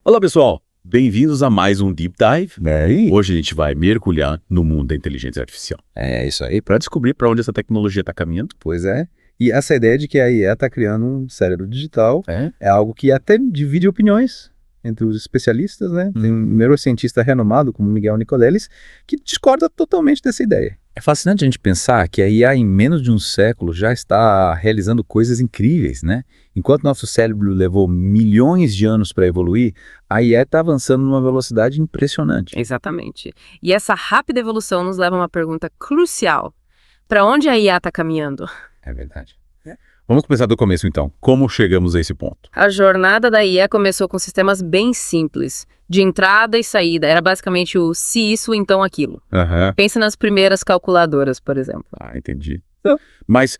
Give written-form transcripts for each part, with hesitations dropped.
Olá pessoal, bem-vindos a mais um Deep Dive. Aí. Hoje a gente vai mergulhar no mundo da inteligência artificial É isso aí. para descobrir para onde essa tecnologia está caminhando. Pois é. E essa ideia de que a IA está criando um cérebro digital É? é algo que até divide opiniões entre os especialistas, né? Tem um neurocientista renomado como Miguel Nicoleles que discorda totalmente dessa ideia. É fascinante a gente pensar que a IA em menos de um século já está realizando coisas incríveis, né? Enquanto nosso cérebro levou milhões de anos para evoluir, a IA está avançando numa velocidade impressionante. Exatamente. E essa rápida evolução nos leva a uma pergunta crucial. Para onde a IA está caminhando? É verdade. Vamos começar do começo então. Como chegamos a esse ponto? A jornada da IA começou com sistemas bem simples, de entrada e saída. Era basicamente o se isso, então aquilo. Aham. Pensa nas primeiras calculadoras, por exemplo. Ah, entendi. Mas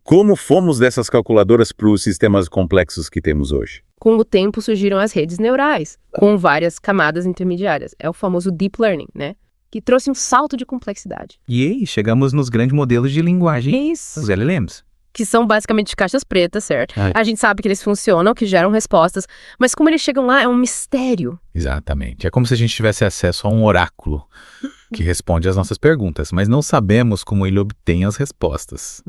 como fomos dessas calculadoras para os sistemas complexos que temos hoje? Com o tempo surgiram as redes neurais, com várias camadas intermediárias. É o famoso deep learning, né? Que trouxe um salto de complexidade. E aí, chegamos nos grandes modelos de linguagem, Isso. os LLMs. Que são basicamente caixas pretas, certo? Ai. A gente sabe que eles funcionam, que geram respostas, mas como eles chegam lá é um mistério. Exatamente. É como se a gente tivesse acesso a um oráculo que responde às nossas perguntas, mas não sabemos como ele obtém as respostas.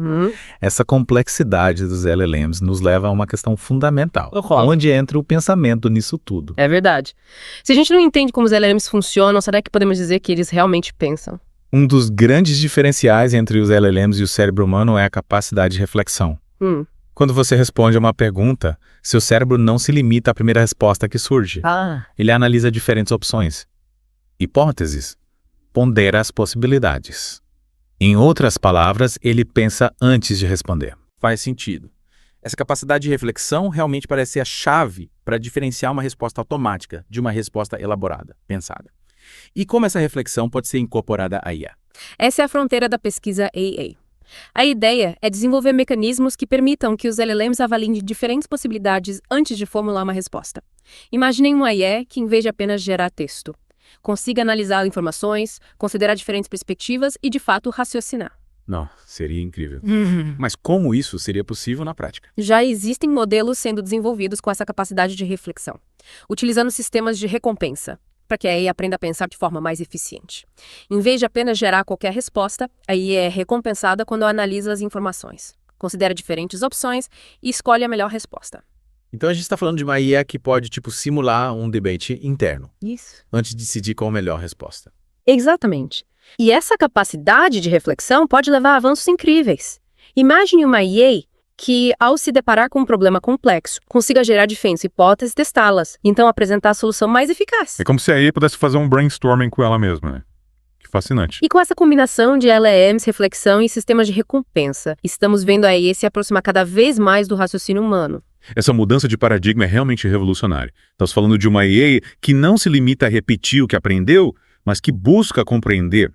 Essa complexidade dos LLMs nos leva a uma questão fundamental. Onde entra o pensamento nisso tudo? É verdade. Se a gente não entende como os LLMs funcionam, será que podemos dizer que eles realmente pensam? Um dos grandes diferenciais entre os LLMs e o cérebro humano é a capacidade de reflexão. Quando você responde a uma pergunta, seu cérebro não se limita à primeira resposta que surge. Ele analisa diferentes opções, hipóteses, pondera as possibilidades. Em outras palavras, ele pensa antes de responder. Faz sentido. Essa capacidade de reflexão realmente parece ser a chave para diferenciar uma resposta automática de uma resposta elaborada, pensada. E como essa reflexão pode ser incorporada à IA? Essa é a fronteira da pesquisa AA. A ideia é desenvolver mecanismos que permitam que os LLMs avaliem diferentes possibilidades antes de formular uma resposta. Imaginem uma IA que, em vez de apenas gerar texto, consiga analisar informações, considerar diferentes perspectivas e, de fato, raciocinar. Não, seria incrível. Mas como isso seria possível na prática? Já existem modelos sendo desenvolvidos com essa capacidade de reflexão, utilizando sistemas de recompensa, para que a IA aprenda a pensar de forma mais eficiente. Em vez de apenas gerar qualquer resposta, a IA é recompensada quando analisa as informações, considera diferentes opções e escolhe a melhor resposta. Então a gente está falando de uma IA que pode, simular um debate interno, Isso. antes de decidir qual a melhor resposta. Exatamente. E essa capacidade de reflexão pode levar a avanços incríveis. Imagine uma IA que, ao se deparar com um problema complexo, consiga gerar diferentes hipóteses e testá-las, então apresentar a solução mais eficaz. É como se a IA pudesse fazer um brainstorming com ela mesma, né? Que fascinante. E com essa combinação de LLMs, reflexão e sistemas de recompensa, estamos vendo a IA se aproximar cada vez mais do raciocínio humano. Essa mudança de paradigma é realmente revolucionária. Estamos falando de uma IA que não se limita a repetir o que aprendeu, mas que busca compreender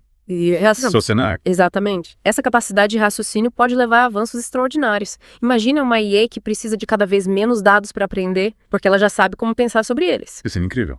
seu cenário. Exatamente. Essa capacidade de raciocínio pode levar a avanços extraordinários. Imagina uma IA que precisa de cada vez menos dados para aprender, porque ela já sabe como pensar sobre eles. Isso é incrível.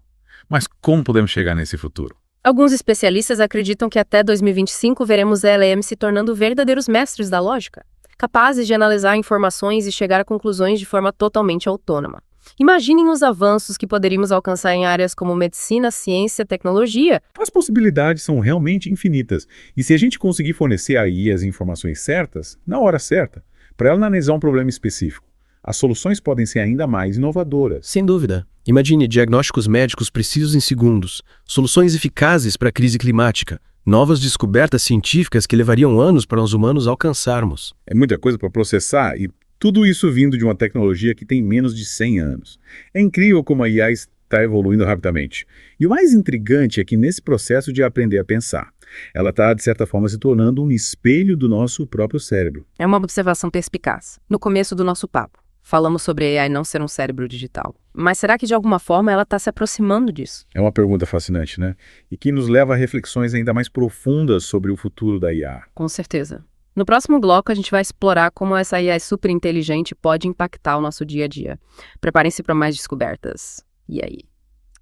Mas como podemos chegar nesse futuro? Alguns especialistas acreditam que até 2025 veremos LLMs se tornando verdadeiros mestres da lógica, capazes de analisar informações e chegar a conclusões de forma totalmente autônoma. Imaginem os avanços que poderíamos alcançar em áreas como medicina, ciência, tecnologia. As possibilidades são realmente infinitas. E se a gente conseguir fornecer a IA as informações certas, na hora certa, para ela analisar um problema específico, as soluções podem ser ainda mais inovadoras. Sem dúvida. Imagine diagnósticos médicos precisos em segundos, soluções eficazes para a crise climática, novas descobertas científicas que levariam anos para os humanos alcançarmos. É muita coisa para processar e tudo isso vindo de uma tecnologia que tem menos de 100 anos. É incrível como a IA está evoluindo rapidamente. E o mais intrigante é que nesse processo de aprender a pensar, ela está, de certa forma, se tornando um espelho do nosso próprio cérebro. É uma observação perspicaz. No começo do nosso papo, falamos sobre a AI não ser um cérebro digital. Mas será que de alguma forma ela está se aproximando disso? É uma pergunta fascinante, né? E que nos leva a reflexões ainda mais profundas sobre o futuro da IA. Com certeza. No próximo bloco, a gente vai explorar como essa IA super inteligente pode impactar o nosso dia a dia. Preparem-se para mais descobertas. E aí?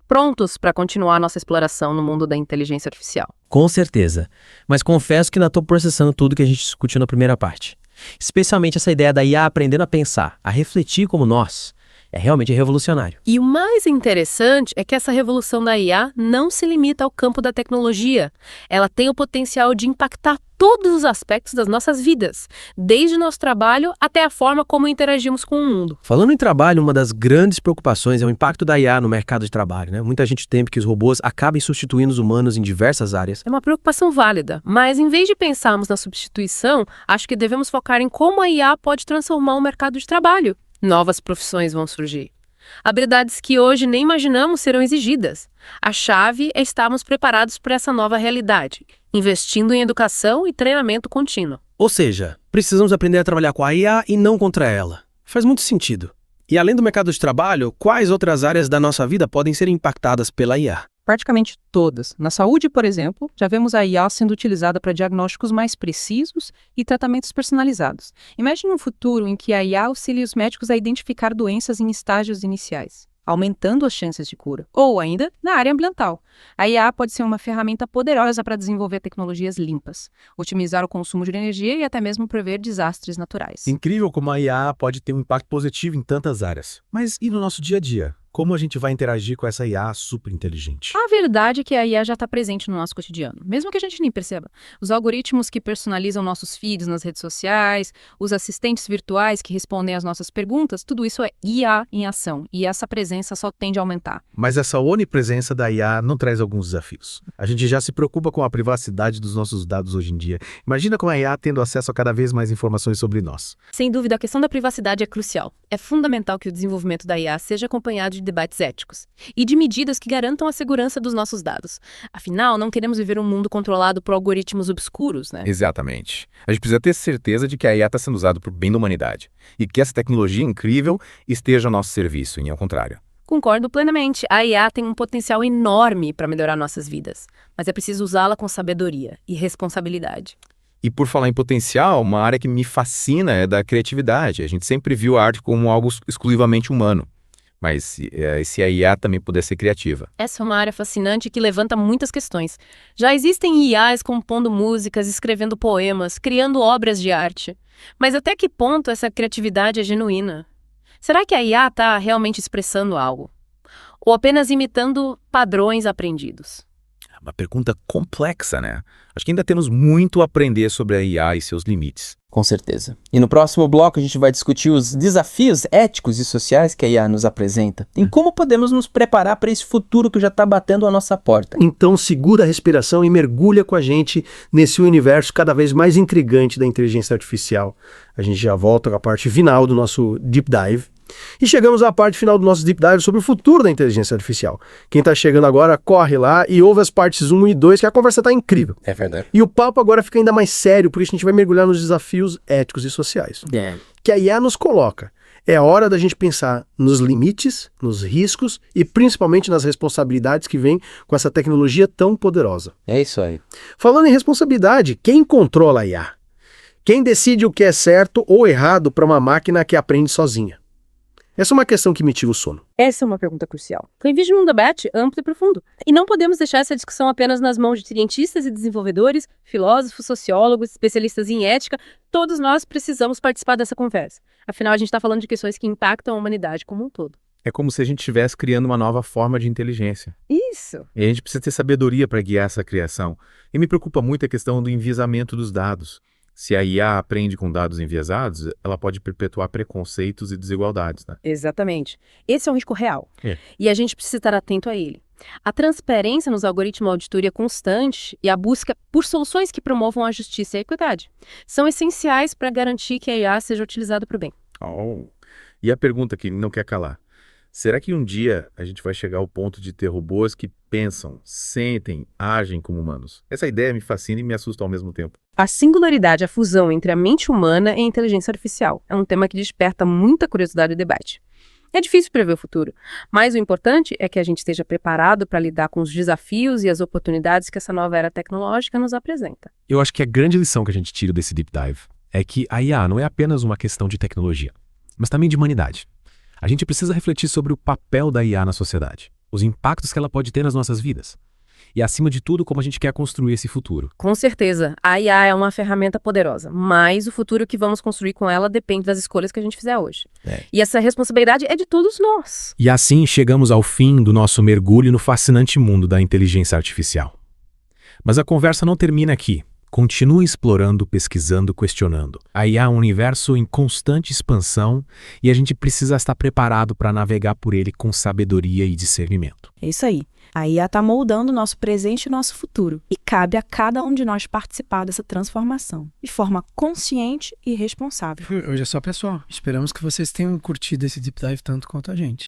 Prontos para continuar nossa exploração no mundo da inteligência artificial? Com certeza. Mas confesso que ainda estou processando tudo que a gente discutiu na primeira parte. Especialmente essa ideia da IA aprendendo a pensar, a refletir como nós. É realmente revolucionário. E o mais interessante é que essa revolução da IA não se limita ao campo da tecnologia. Ela tem o potencial de impactar todos os aspectos das nossas vidas, desde nosso trabalho até a forma como interagimos com o mundo. Falando em trabalho, uma das grandes preocupações é o impacto da IA no mercado de trabalho, né? Muita gente teme que os robôs acabem substituindo os humanos em diversas áreas. É uma preocupação válida, mas em vez de pensarmos na substituição, acho que devemos focar em como a IA pode transformar o mercado de trabalho. Novas profissões vão surgir. Habilidades que hoje nem imaginamos serão exigidas. A chave é estarmos preparados para essa nova realidade, investindo em educação e treinamento contínuo. Ou seja, precisamos aprender a trabalhar com a IA e não contra ela. Faz muito sentido. E além do mercado de trabalho, quais outras áreas da nossa vida podem ser impactadas pela IA? Praticamente todas. Na saúde, por exemplo, já vemos a IA sendo utilizada para diagnósticos mais precisos e tratamentos personalizados. Imagine um futuro em que a IA auxilie os médicos a identificar doenças em estágios iniciais, aumentando as chances de cura. Ou ainda, na área ambiental. A IA pode ser uma ferramenta poderosa para desenvolver tecnologias limpas, otimizar o consumo de energia e até mesmo prever desastres naturais. Incrível como a IA pode ter um impacto positivo em tantas áreas. Mas e no nosso dia a dia? Como a gente vai interagir com essa IA super inteligente? A verdade é que a IA já está presente no nosso cotidiano, mesmo que a gente nem perceba. Os algoritmos que personalizam nossos feeds nas redes sociais, os assistentes virtuais que respondem às nossas perguntas, tudo isso é IA em ação, e essa presença só tende a aumentar. Mas essa onipresença da IA não traz alguns desafios. A gente já se preocupa com a privacidade dos nossos dados hoje em dia. Imagina com a IA tendo acesso a cada vez mais informações sobre nós. Sem dúvida, a questão da privacidade é crucial. É fundamental que o desenvolvimento da IA seja acompanhado de debates éticos e de medidas que garantam a segurança dos nossos dados. Afinal, não queremos viver um mundo controlado por algoritmos obscuros, né? Exatamente. A gente precisa ter certeza de que a IA está sendo usada para o bem da humanidade e que essa tecnologia incrível esteja ao nosso serviço, e não ao contrário. Concordo plenamente. A IA tem um potencial enorme para melhorar nossas vidas, mas é preciso usá-la com sabedoria e responsabilidade. E por falar em potencial, uma área que me fascina é da criatividade. A gente sempre viu a arte como algo exclusivamente humano. Mas se a IA também puder ser criativa. Essa é uma área fascinante que levanta muitas questões. Já existem IAs compondo músicas, escrevendo poemas, criando obras de arte. Mas até que ponto essa criatividade é genuína? Será que a IA está realmente expressando algo? Ou apenas imitando padrões aprendidos? Uma pergunta complexa, né? Acho que ainda temos muito a aprender sobre a IA e seus limites. Com certeza. E no próximo bloco a gente vai discutir os desafios éticos e sociais que a IA nos apresenta e como podemos nos preparar para esse futuro que já está batendo a nossa porta. Então segura a respiração e mergulha com a gente nesse universo cada vez mais intrigante da inteligência artificial. A gente já volta com a parte final do nosso Deep Dive. E chegamos à parte final do nosso Deep Dive sobre o futuro da inteligência artificial. Quem está chegando agora, corre lá e ouve as partes 1 e 2, que a conversa está incrível. É verdade. E o papo agora fica ainda mais sério, porque a gente vai mergulhar nos desafios éticos e sociais que a IA nos coloca. É hora da gente pensar nos limites, nos riscos e principalmente nas responsabilidades que vêm com essa tecnologia tão poderosa. É isso aí. Falando em responsabilidade, quem controla a IA? Quem decide o que é certo ou errado para uma máquina que aprende sozinha? Essa é uma questão que me tira o sono. Essa é uma pergunta crucial. Eu envijo um debate amplo e profundo. E não podemos deixar essa discussão apenas nas mãos de cientistas e desenvolvedores, filósofos, sociólogos, especialistas em ética. Todos nós precisamos participar dessa conversa. Afinal, a gente está falando de questões que impactam a humanidade como um todo. É como se a gente estivesse criando uma nova forma de inteligência. Isso! E a gente precisa ter sabedoria para guiar essa criação. E me preocupa muito a questão do enviesamento dos dados. Se a IA aprende com dados enviesados, ela pode perpetuar preconceitos e desigualdades, né? Exatamente. Esse é um risco real. É. E a gente precisa estar atento a ele. A transparência nos algoritmos de auditoria constante e a busca por soluções que promovam a justiça e a equidade são essenciais para garantir que a IA seja utilizada para o bem. E a pergunta que não quer calar. Será que um dia a gente vai chegar ao ponto de ter robôs que pensam, sentem, agem como humanos? Essa ideia me fascina e me assusta ao mesmo tempo. A singularidade, a fusão entre a mente humana e a inteligência artificial é um tema que desperta muita curiosidade e debate. É difícil prever o futuro, mas o importante é que a gente esteja preparado para lidar com os desafios e as oportunidades que essa nova era tecnológica nos apresenta. Eu acho que a grande lição que a gente tira desse Deep Dive é que a IA não é apenas uma questão de tecnologia, mas também de humanidade. A gente precisa refletir sobre o papel da IA na sociedade, os impactos que ela pode ter nas nossas vidas. e, acima de tudo, como a gente quer construir esse futuro. Com certeza, a IA é uma ferramenta poderosa, mas o futuro que vamos construir com ela depende das escolhas que a gente fizer hoje. E essa responsabilidade é de todos nós. E assim chegamos ao fim do nosso mergulho no fascinante mundo da inteligência artificial. Mas a conversa não termina aqui. Continue explorando, pesquisando, questionando. A IA é um universo em constante expansão e a gente precisa estar preparado para navegar por ele com sabedoria e discernimento. É isso aí. A IA está moldando o nosso presente e o nosso futuro. E cabe a cada um de nós participar dessa transformação, de forma consciente e responsável. Hoje é só, pessoal. Esperamos que vocês tenham curtido esse Deep Dive tanto quanto a gente.